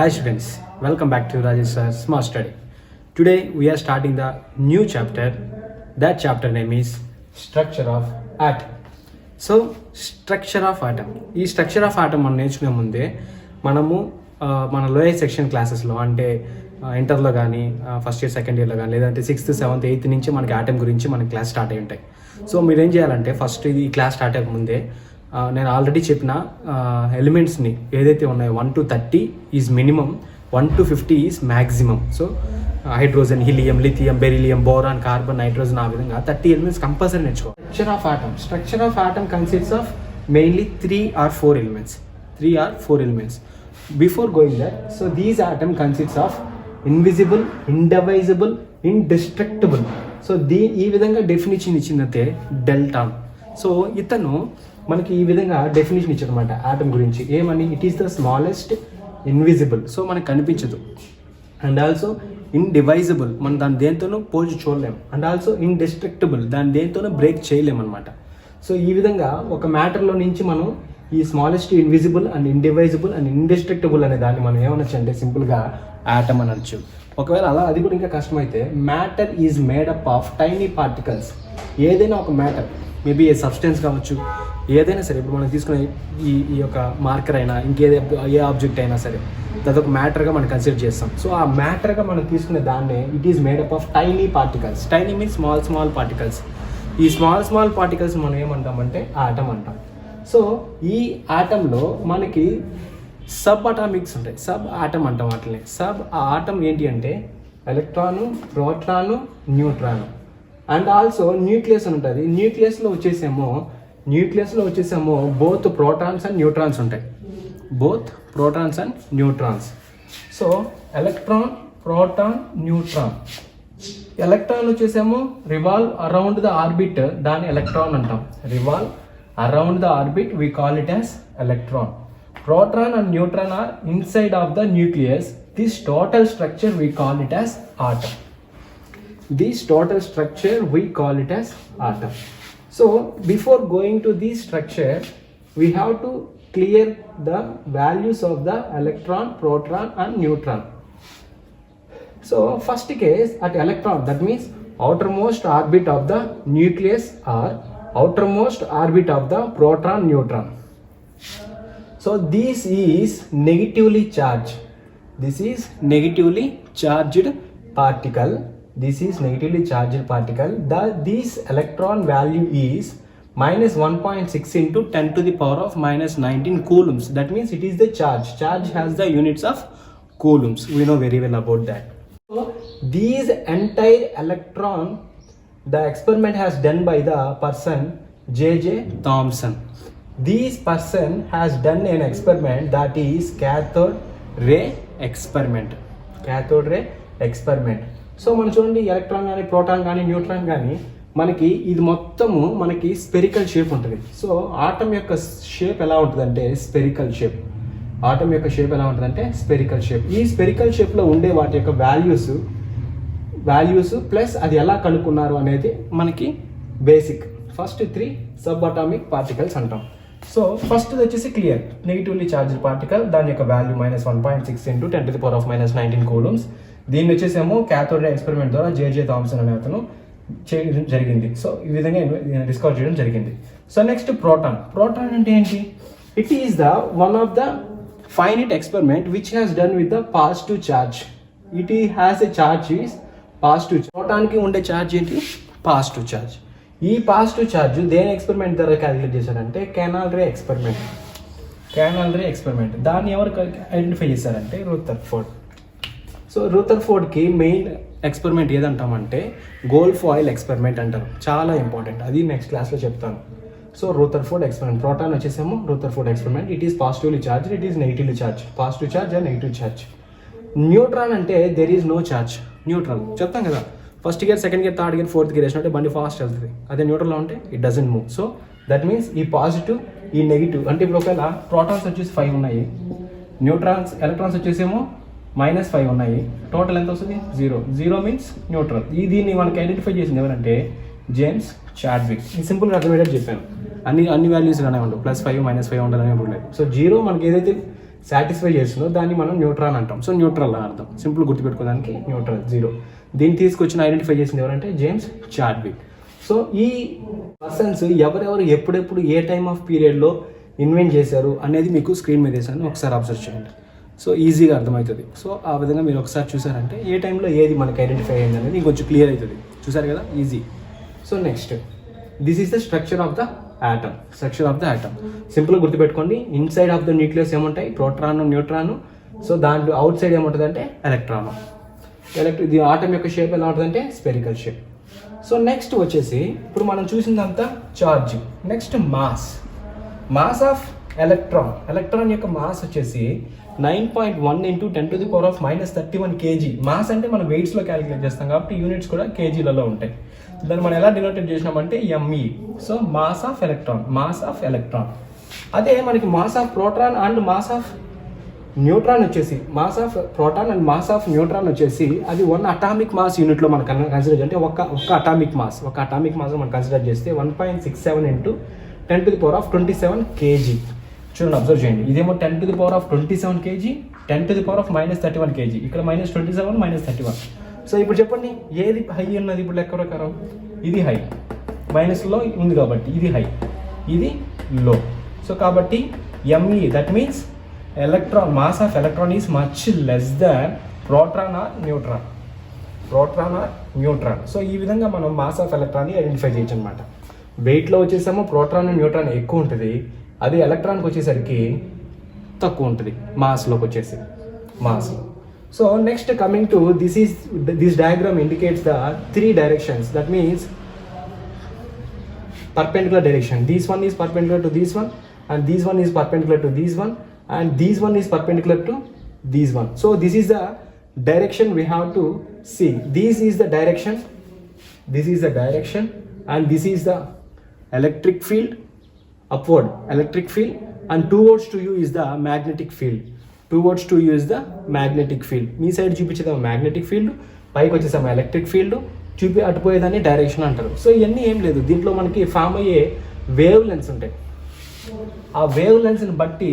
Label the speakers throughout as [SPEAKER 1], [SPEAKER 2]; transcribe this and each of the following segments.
[SPEAKER 1] Hi students, welcome back to Rajesh Sir's Smart Study. Today we are starting the new chapter. That chapter name is Structure of Atom. So structure of atom, ఈ structure of atom మనం నేర్చుకునే ముందే మనము మన lower section క్లాసెస్లో అంటే ఇంటర్లో కానీ ఫస్ట్ ఇయర్ సెకండ్ ఇయర్లో కానీ లేదంటే 6th 7th 8th నుంచి మనకి ఆటమ్ గురించి మన క్లాస్ స్టార్ట్ అయి ఉంటాయి. సో మీరు ఏం చేయాలంటే ఫస్ట్ ఈ క్లాస్ స్టార్ట్ అయ్యక ముందే నేను ఆల్రెడీ చెప్పిన ఎలిమెంట్స్ని ఏదైతే ఉన్నాయో 1 to 30 is minimum, 1 to 50 is maximum. So hydrogen, helium, lithium, beryllium, boron, carbon, nitrogen, ఆ విధంగా 30 ఎలిమెంట్స్ కంపల్సరీ నేర్చుకోవాలి. Structure of atom consists of mainly 3 or 4 elements. Before going there, so these atom consists of invisible, indivisible, indestructible. So ఈ విధంగా definition ఇచ్చిందంటే డెల్టాన్. So ఇతను మనకి ఈ విధంగా డెఫినేషన్ ఇచ్చారనమాట ఆటమ్ గురించి. ఏమని? It is the smallest invisible, so మనకు కనిపించదు. అండ్ ఆల్సో ఇండివైజిబుల్, మనం దాన్ని దేంతోనూ పోల్చి చూడలేము. అండ్ ఆల్సో ఇండెస్ట్రక్టబుల్, దాన్ని దేంతోనూ బ్రేక్ చేయలేము అనమాట. సో ఈ విధంగా ఒక మ్యాటర్లో నుంచి మనం ఈ smallest invisible and indivisible and indestructible అనే దాన్ని మనం ఏమనొచ్చు అంటే సింపుల్గా ఆటమ్ అనొచ్చు. ఒకవేళ అలా అది కూడా ఇంకా కష్టమైతే matter is made up of tiny particles. ఏదైనా ఒక మ్యాటర్, మేబీ ఏ సబ్స్టెన్స్ కావచ్చు, ఏదైనా సరే. ఇప్పుడు మనం తీసుకునే ఈ యొక్క మార్కర్ అయినా ఏ ఆబ్జెక్ట్ అయినా సరే అదొక మ్యాటర్గా మనం కన్సిడర్ చేస్తాం. సో ఆ మ్యాటర్గా మనం తీసుకునే దాన్నే it is made up of tiny particles. Tiny means small particles. ఈ స్మాల్ పార్టికల్స్ మనం ఏమంటామంటే ఆటమ్ అంటాం. సో ఈ ఆటంలో మనకి సబ్ అటామిక్స్ ఉంటాయి, సబ్ ఆటమ్ అంటాం వాటిని. సబ్ ఆటమ్ ఏంటి అంటే electron, proton, neutron. And also nucleus అని ఉంటుంది. న్యూక్లియస్లో వచ్చేసేమో బోత్ ప్రోటాన్స్ అండ్ న్యూట్రాన్స్ ఉంటాయి. So electron, proton, neutron. Electron వచ్చేసేమో రివాల్వ్ అరౌండ్ ద ఆర్బిట్, దాన్ని ఎలక్ట్రాన్ అంటాం. Revolve around the orbit we call it as electron. Proton and neutron are inside of the nucleus. This total structure we call it as atom. So before going to this structure, we have to clear the values of the electron, proton and neutron. So first case at electron, that means outermost orbit of the nucleus or outermost orbit of the proton, neutron. So this is negatively charged. This is negatively charged particle. This electron value is minus 1.6 into 10 to the power of minus 19 coulombs. That means it is the charge. Charge has the units of coulombs. We know very well about that. So these entire electron, the experiment has done by the person J.J. Thomson. This person has done an experiment that is cathode ray experiment. So మనం చూడండి, electron కానీ, proton కానీ, neutron కానీ మనకి ఇది మొత్తము మనకి spherical shape ఉంటుంది. సో ఆటమ్ యొక్క షేప్ ఎలా ఉంటుందంటే స్పెరికల్ షేప్. ఈ స్పెరికల్ షేప్లో ఉండే వాటి యొక్క వాల్యూస్ ప్లస్ అది ఎలా కనుక్కున్నారు అనేది మనకి basic. First 3 sub atomic particles అంటాం. సో ఫస్ట్ వచ్చేసి క్లియర్, నెగిటివ్లీ చార్జ్డ్ పార్టికల్, దాని యొక్క value minus 1.6 into 10 to the power of minus 19 coulombs. దీన్ని వచ్చేసేమో క్యాథోడ్ రే ఎక్స్పెరిమెంట్ ద్వారా జేజే థామ్సన్ అనే అతను చేయడం జరిగింది. సో ఈ విధంగా డిస్కవర్ చేయడం జరిగింది. సో నెక్స్ట్ ప్రోటాన్ అంటే ఏంటి? It is the one of the finite experiment which has done with the positive charge. It has a charge is positive. ప్రోటాన్కి ఉండే ఛార్జ్ ఏంటి? Positive charge. ఈ పాజిటివ్ ఛార్జ్ దేని ఎక్స్పెరిమెంట్ ద్వారా క్యాలిక్యులేట్ చేశారంటే canal ray experiment. దాన్ని ఎవరు identify చేశారంటే రూథర్ఫోర్డ్. సో రూథర్ఫోర్డ్కి మెయిన్ ఎక్స్పెరిమెంట్ ఏదంటామంటే గోల్డ్ ఫాయిల్ ఎక్స్పెరిమెంట్ అంటారు. చాలా ఇంపార్టెంట్, అది నెక్స్ట్ క్లాస్లో చెప్తాను. సో రూథర్ఫోర్డ్ ఎక్స్పెరిమెంట్, ప్రోటాన్ వచ్చేసేమో Rutherford experiment. It is positively charge, it is negatively charge. Positive charge and negative charge. Neutron అంటే there is no charge. Neutral చెప్తాం కదా, first gear, second gear, third gear, fourth gear వేసినట్టే బండి fast వెళ్తుంది. అదే న్యూట్రల్లో ఉంటే it doesn't move. So that means ఈ పాజిటివ్, ఈ నెగిటివ్ అంటే ఇప్పుడు ఒకవేళ ప్రోటాన్స్ వచ్చేసి 5 ఉన్నాయి, ఎలక్ట్రాన్స్ వచ్చేసేమో -5 ఉన్నాయి, టోటల్ ఎంత వస్తుంది? 0 మీన్స్ న్యూట్రల్. దీన్ని మనకి ఐడెంటిఫై చేసింది ఎవరంటే జేమ్స్ చాడ్విక్. ఈ సింపుల్గా అర్థమయ్యేటట్టు చెప్పాను. అన్ని వాల్యూస్ ఇలానే ఉండవు, +5 -5 ఉండాలనే రూల్ లేదు. సో 0 మనకి ఏదైతే సాటిస్ఫై చేస్తుందో దాన్ని మనం న్యూట్రాన్ అంటాం. సో న్యూట్రల్ అని అర్థం, సింపుల్ గుర్తుపెట్టుకోవడానికి న్యూట్రల్ 0. దీన్ని తీసుకొచ్చిన ఐడెంటిఫై చేసింది ఎవరంటే జేమ్స్ చాడ్విక్. సో ఈ పర్సన్స్ ఎవరెవరు ఎప్పుడెప్పుడు ఏ టైమ్ ఆఫ్ పీరియడ్లో ఇన్వెంట్ చేశారు అనేది మీకు స్క్రీన్ మీద వేసాను, ఒకసారి అబ్జర్వ్ చేయండి. సో ఈజీగా అర్థమవుతుంది. సో ఆ విధంగా మీరు ఒకసారి చూసారంటే ఏ టైంలో ఏది మనకి ఐడెంటిఫై అయింది అనేది ఇంకొంచెం క్లియర్ అవుతుంది. చూసారు కదా, easy. So next, this is the structure of the atom. Structure of the atom సింపుల్గా గుర్తుపెట్టుకోండి. ఇన్సైడ్ ఆఫ్ ద న్యూక్లియస్ ఏముంటాయి, ప్రోటాన్, న్యూట్రాన్. సో దాంట్లో అవుట్ సైడ్ ఏముంటుంది అంటే ఎలక్ట్రాన్. ఇది ఆటమ్ యొక్క షేప్ ఎలా ఉంటుంది అంటే స్పెరికల్ షేప్. సో నెక్స్ట్ వచ్చేసి ఇప్పుడు మనం చూసిందంతా charge. Next mass of electron యొక్క మాస్ వచ్చేసి 9.1 × 10⁻⁻31 kg. మాస్ అంటే మనం వెయిట్స్లో క్యాలిక్యులేట్ చేస్తాం కాబట్టి యూనిట్స్ కూడా కేజీలలో ఉంటాయి. దాన్ని మనం ఎలా డినోటేట్ చేసినామంటే ME. So mass of electron. అదే మనకి mass of proton and mass of neutron వచ్చేసి అది 1 అటామిక్ మాస్ యూనిట్లో మనం కన్సిడర్ అంటే ఒక అటామిక్ మాస్ మనం కన్సిడర్ చేస్తే 1.67 × 10⁻27 kg. చూడండి, అబ్జర్వ్ చేయండి. ఇదేమో 10⁻27 kg, 10⁻31 kg. ఇక్కడ -27 -31. సో ఇప్పుడు చెప్పండి, ఏది హై ఉన్నది ఇప్పుడు లెక్క ప్రకారం? ఇది హై, మైనస్లో ఉంది కాబట్టి ఇది హై, ఇది లో. సో కాబట్టి ME, that means electron, mass of electron is much less than proton or neutron. So ఈ విధంగా మనం మాస్ ఆఫ్ ఎలక్ట్రాన్ని ఐడెంటిఫై చేయొచ్చు అనమాట. వెయిట్లో వచ్చేసేమో ప్రోటాన్ అండ్ న్యూట్రాన్ ఎక్కువ ఉంటుంది, అది ఎలక్ట్రాన్కి వచ్చేసరికి తక్కువ ఉంటుంది మాస్లోకి వచ్చేసి mass. So next coming to this diagram indicates the 3 directions. That means perpendicular direction. This one is perpendicular to this one, and this one is perpendicular to this one, and this one is perpendicular to this one. So this is the direction we have to see. This is the direction, and this is the electric field, upward electric field, and towards to you is the magnetic field. Me side చూపించేది magnetic field, పైకి వచ్చేసాము electric field, అటుపోయేదాన్ని direction అంటారు. So ఇవన్నీ ఏం లేదు, దీంట్లో మనకి form అయ్యే వేవ్ లెన్స్ ఉంటాయి. ఆ వేవ్ లెన్స్ని బట్టి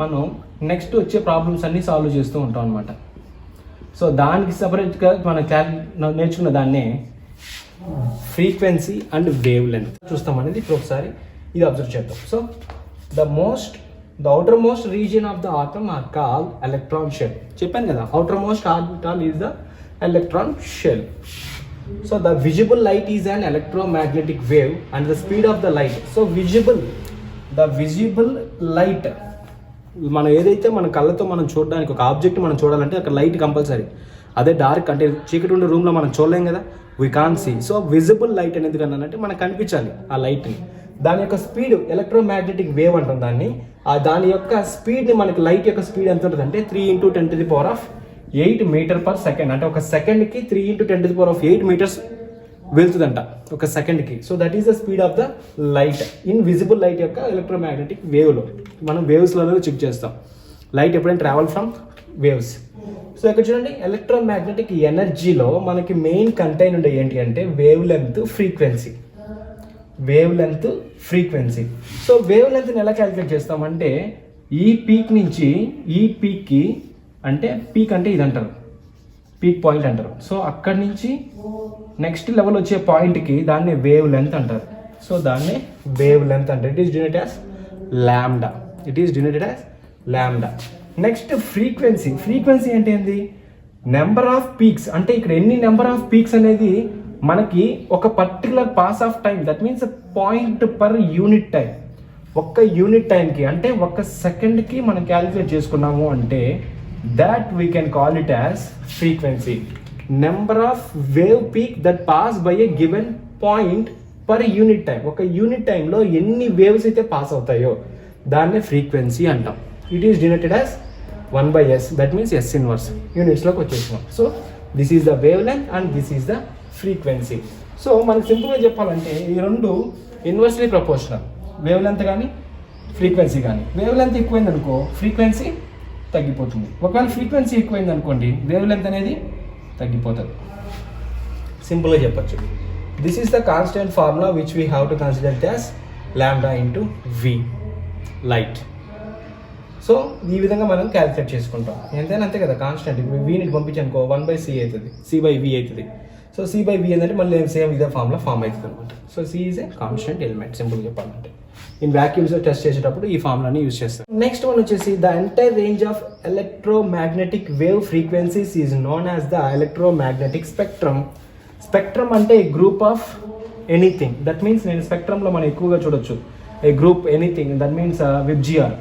[SPEAKER 1] మనం నెక్స్ట్ వచ్చే ప్రాబ్లమ్స్ అన్నీ సాల్వ్ చేస్తూ ఉంటాం అనమాట. సో దానికి సపరేట్గా మనం నేర్చుకున్న దాన్నే ఫ్రీక్వెన్సీ అండ్ వేవ్ లెంత్ చూస్తాం అనేది ఇప్పుడు ఒకసారి ఇది అబ్జర్వ్ చేద్దాం. So the outermost region of the atom are called electron shell. చెప్పాను కదా, outermost orbital is the electron shell. So the visible light is an electromagnetic wave and the speed of the light. So the visible light, మనం ఏదైతే మన కళ్ళతో మనం చూడడానికి ఒక object మనం చూడాలంటే అక్కడ లైట్ కంపల్సరీ. అదే డార్క్ అంటే చీకటి ఉండే రూమ్లో మనం చూడలేం కదా, we can see. So visible light అనేది కన్నానంటే మనకు కనిపించాలి ఆ లైట్ని. దాని యొక్క స్పీడ్ ఎలక్ట్రోమాగ్నెటిక్ వేవ్ అంటాం దాన్ని. దాని యొక్క స్పీడ్ని మనకి లైట్ యొక్క స్పీడ్ ఎంత ఉంటుంది అంటే 3 × 10⁸ m/s. అంటే ఒక సెకండ్కి 3 × 10⁸ meters వెళ్తుందంట ఒక సెకండ్కి. So that is the speed of the light. Invisible light యొక్క ఎలక్ట్రోమాగ్నెటిక్ వేవ్లో మనం వేవ్స్లలో చెక్ చేస్తాం లైట్ ఎప్పుడైనా ట్రావెల్ ఫ్రమ్ వేవ్స్. సో ఇక్కడ చూడండి, ఎలక్ట్రోమాగ్నెటిక్ ఎనర్జీలో మనకి మెయిన్ కంటైన్ ఉండే ఏంటి అంటే వేవ్ లెంత్, ఫ్రీక్వెన్సీ. సో వేవ్ లెంత్ని ఎలా క్యాలిక్యులేట్ చేస్తామంటే ఈ పీక్ నుంచి ఈ పీక్కి, అంటే పీక్ అంటే ఇది అంటారు, పీక్ పాయింట్ అంటారు. సో అక్కడి నుంచి నెక్స్ట్ లెవెల్ వచ్చే పాయింట్కి దాన్ని వేవ్ లెంత్ అంటారు. సో దాన్ని వేవ్ లెంత్ అంటారు. It is denoted as lambda. Next frequency అంటే ఏంది? Number of peaks. అంటే ఇక్కడ ఎన్ని నెంబర్ ఆఫ్ పీక్స్ అనేది మనకి ఒక particular pass of time, that means point per unit time. ఒక్క యూనిట్ టైంకి అంటే ఒక్క సెకండ్కి మనం క్యాలిక్యులేట్ చేసుకున్నాము అంటే that we can call it as frequency. Number of wave peak that pass by a given point per unit time. ఒక unit టైంలో ఎన్ని వేవ్స్ అయితే పాస్ అవుతాయో దాన్నే ఫ్రీక్వెన్సీ అంటాం. It is denoted as 1/s, that means S inverse యూనిట్స్లోకి వచ్చేసాం. So this is the wavelength and this is the frequency. So మనకు సింపుల్గా చెప్పాలంటే ఈ రెండు ఇన్వర్స్లీ ప్రపోర్షనల్, వేవ్ లెంత్ కానీ ఫ్రీక్వెన్సీ కానీ. వేవ్ లెంత్ ఎక్కువైంది అనుకో ఫ్రీక్వెన్సీ తగ్గిపోతుంది, ఒకవేళ ఫ్రీక్వెన్సీ ఎక్కువైంది అనుకోండి వేవ్ లెంత్ అనేది తగ్గిపోతుంది. సింపుల్గా చెప్పచ్చు. This is the constant formula which we have to consider as lambda into V, light. So ఈ విధంగా మనం క్యాలిక్యులేట్ చేసుకుంటాం. ఎంతైనా అంతే కదా, కాన్స్టెంట్. ఇప్పుడు వీని పంపించానుకో 1/c అవుతుంది, c/v అవుతుంది. సో c/v ఏంటంటే మళ్ళీ సేమ్ ఇదే ఫామ్ అవుతుంది అనమాట. So c is a constant element, simple చెప్పాలంటే. ఇన్ వ్యాక్యూమ్స్ టెస్ట్ చేసేటప్పుడు ఈ ఫార్ములాని యూజ్ చేస్తాం. నెక్స్ట్ వన్ వచ్చేసి the entire range of electromagnetic wave frequencies is known as the electromagnetic spectrum. Spectrum అంటే group of anything. That means నేను స్పెక్ట్రమ్లో మనం ఎక్కువగా చూడొచ్చు a group anything, that means VIBGYOR.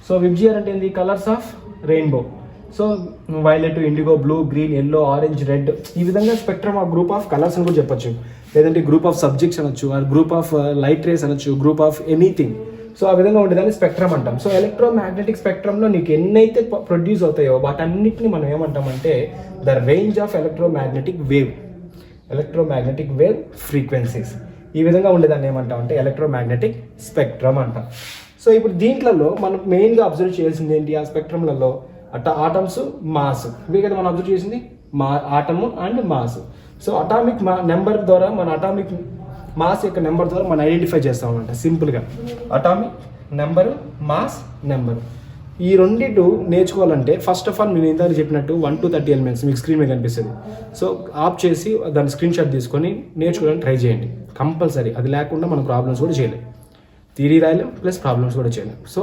[SPEAKER 1] So VIBGYOR అంటే ఏంది, colours of rainbow. So violet, indigo, blue, green, yellow, orange, red, ఈ విధంగా spectrum of group of colours అని కూడా చెప్పొచ్చు. లేదంటే గ్రూప్ ఆఫ్ సబ్జెక్ట్స్ అనొచ్చు, or group of light rays అనొచ్చు, గ్రూప్ ఆఫ్ ఎనీథింగ్. సో ఆ విధంగా ఉండేదాన్ని స్పెక్ట్రమ్ అంటాం. సో ఎలక్ట్రోమాగ్నెటిక్ స్పెక్ట్రమ్లో నీకు ఎన్నైతే ప్రొడ్యూస్ అవుతాయో వాటన్నిటిని మనం ఏమంటామంటే the range of electromagnetic wave frequencies. ఈ విధంగా ఉండేదాన్ని ఏమంటామంటే ఎలక్ట్రోమాగ్నెటిక్ స్పెక్ట్రమ్ అంటాం. సో ఇప్పుడు దీంట్లలో మనం మెయిన్గా అబ్జర్వ్ చేయాల్సింది ఏంటి, ఆ స్పెక్ట్రమ్లలో ఆటమ్స్, మాస్. ఇవే కదా మనం అబ్జర్వ్ చేసింది, atom and mass. So atomic number ద్వారా, మన అటామిక్ మాస్ యొక్క నెంబర్ ద్వారా మనం ఐడెంటిఫై చేస్తాం అనమాట సింపుల్గా. అటామిక్ నెంబరు, మాస్ నెంబరు, ఈ రెండింటి నేర్చుకోవాలంటే ఫస్ట్ ఆఫ్ ఆల్ నేను ఇందాక చెప్పినట్టు 1 to 30 ఎలిమెంట్స్ మీకు స్క్రీన్ మీద కనిపిస్తుంది. సో ఆఫ్ చేసి దాని స్క్రీన్ షాట్ తీసుకొని నేర్చుకోవడానికి ట్రై చేయండి కంపల్సరీ. అది లేకుండా మనం ప్రాబ్లమ్స్ కూడా చేయలేం, థియరీ రాయలేం, ప్లస్ ప్రాబ్లమ్స్ కూడా చేయలేం. సో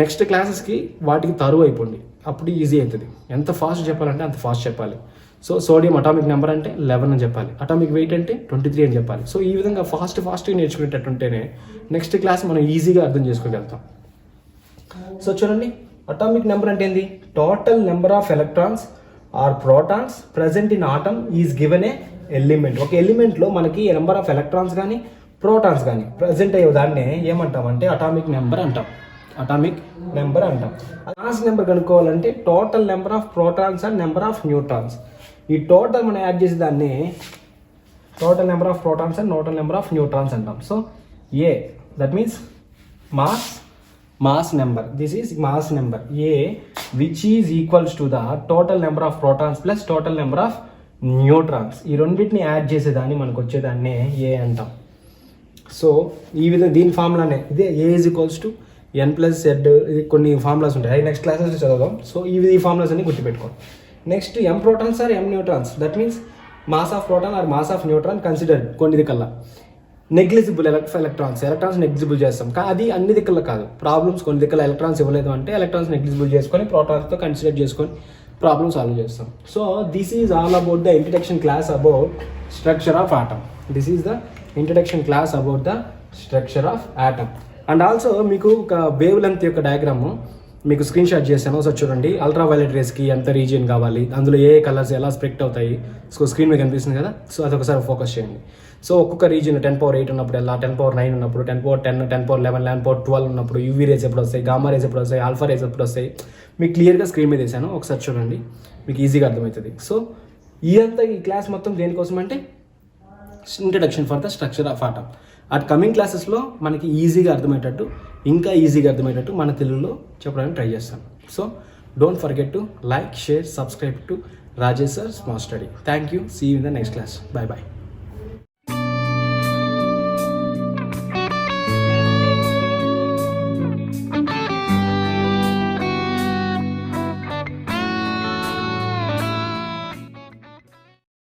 [SPEAKER 1] నెక్స్ట్ క్లాసెస్కి వాటికి తరువు అయిపోండి, అప్పుడు ఈజీ అవుతుంది. ఎంత ఫాస్ట్ చెప్పాలంటే అంత ఫాస్ట్ చెప్పాలి. సో సోడియం అటామిక్ నెంబర్ అంటే 11 అని చెప్పాలి, అటామిక్ వెయిట్ అంటే 23 అని చెప్పాలి. సో ఈ విధంగా ఫాస్ట్గా నేర్చుకునేటట్టుంటేనే నెక్స్ట్ క్లాస్ మనం ఈజీగా అర్థం చేసుకోగలుగుతాం. సో చూడండి, అటామిక్ నెంబర్ అంటే ఏంది, total number of electrons or protons present in atom is given a element. ఒక ఎలిమెంట్లో మనకి నెంబర్ ఆఫ్ ఎలక్ట్రాన్స్ కానీ ప్రోటాన్స్ కానీ ప్రజెంట్ అయ్యే దాన్ని ఏమంటామంటే అటామిక్ నెంబర్ అంటాం. మాస్ నెంబర్ కనుక్కోవాలంటే total number of protons and number of neutrons. ఈ టోటల్ మనం యాడ్ చేసే దాన్ని total number of protons and total number of neutrons అంటాం. So a that means mass number. This is mass number A, which is equals to the total number of protons plus total number of neutrons. ఈ రెండింటిని add చేసేదాన్ని మనకు వచ్చేదాన్ని ఏ అంటాం. So ఈ విధంగా దీని ఫార్ములానే ఇదే, ఏ ఈజ్ ఈక్వల్స్ టు n+z. కొన్ని ఫార్ములాస్ ఉంటాయి, నెక్స్ట్ క్లాసెస్ చదువుదాం. సో ఈ ఫార్ములాస్ అన్ని గుర్తుపెట్టుకోండి. Next m protons or m neutrons, that means mass of proton or mass of neutron considered. కొన్ని దిక్కల్లా నెగ్లిజిబుల్ ఎలక్ట్రాన్స్ నెగ్లిజిబుల్ చేస్తాం, అది అన్ని దిక్కుల్లో కాదు. ప్రాబ్లమ్స్ కొన్ని దిక్కుల ఎలక్ట్రాన్స్ ఇవ్వలేదు అంటే ఎలక్ట్రాన్స్ నెగ్లిజిబుల్ చేసుకొని ప్రోటాన్స్తో కన్సిడర్ చేసుకొని ప్రాబ్లమ్ సాల్వ్ చేస్తాం. So this is all about the introduction class about structure of atom. And also మీకు ఒక వేవ్ లెంత్ యొక్క డయాగ్రాము మీకు స్క్రీన్ షాట్ చేశాను. సో చూడండి, అల్ట్రా వైలెట్ రేస్కి ఎంత రీజియన్ కావాలి, అందులో ఏ కలర్స్ ఎలా స్ప్రెక్ట్ అవుతాయి. సో స్క్రీన్ మీద కనిపిస్తుంది కదా, సో అదొకసారి ఫోకస్ చేయండి. సో ఒక్కొక్క రీజియన్ 10⁸ ఉన్నప్పుడు ఎలా, 10⁹ ఉన్నప్పుడు, 10⁻10, 10⁻11, 11⁻12 ఉన్నప్పుడు యూవీ రేస్ ఎప్పుడు వస్తాయి, గామా రేస్ ఎప్పుడు వస్తాయి, ఆల్ఫా రేస్ ఎప్పుడు వస్తాయి, మీకు క్లియర్గా స్క్రీన్ మీద వేసాను. ఒకసారి చూడండి, మీకు ఈజీగా అర్థమవుతుంది. సో ఈ క్లాస్ మొత్తం దేనికోసం అంటే introduction for the structure of atom. At coming క్లాసెస్లో మనకి ఈజీగా అర్థమయ్యేటట్టు, ఇంకా ఈజీగా అర్థమయ్యేటట్టు మన తెలుగులో చెప్పడానికి ట్రై చేస్తాను. So don't forget to like, share, subscribe to Rajesh sir small study. Thank you. See you in the next class. By.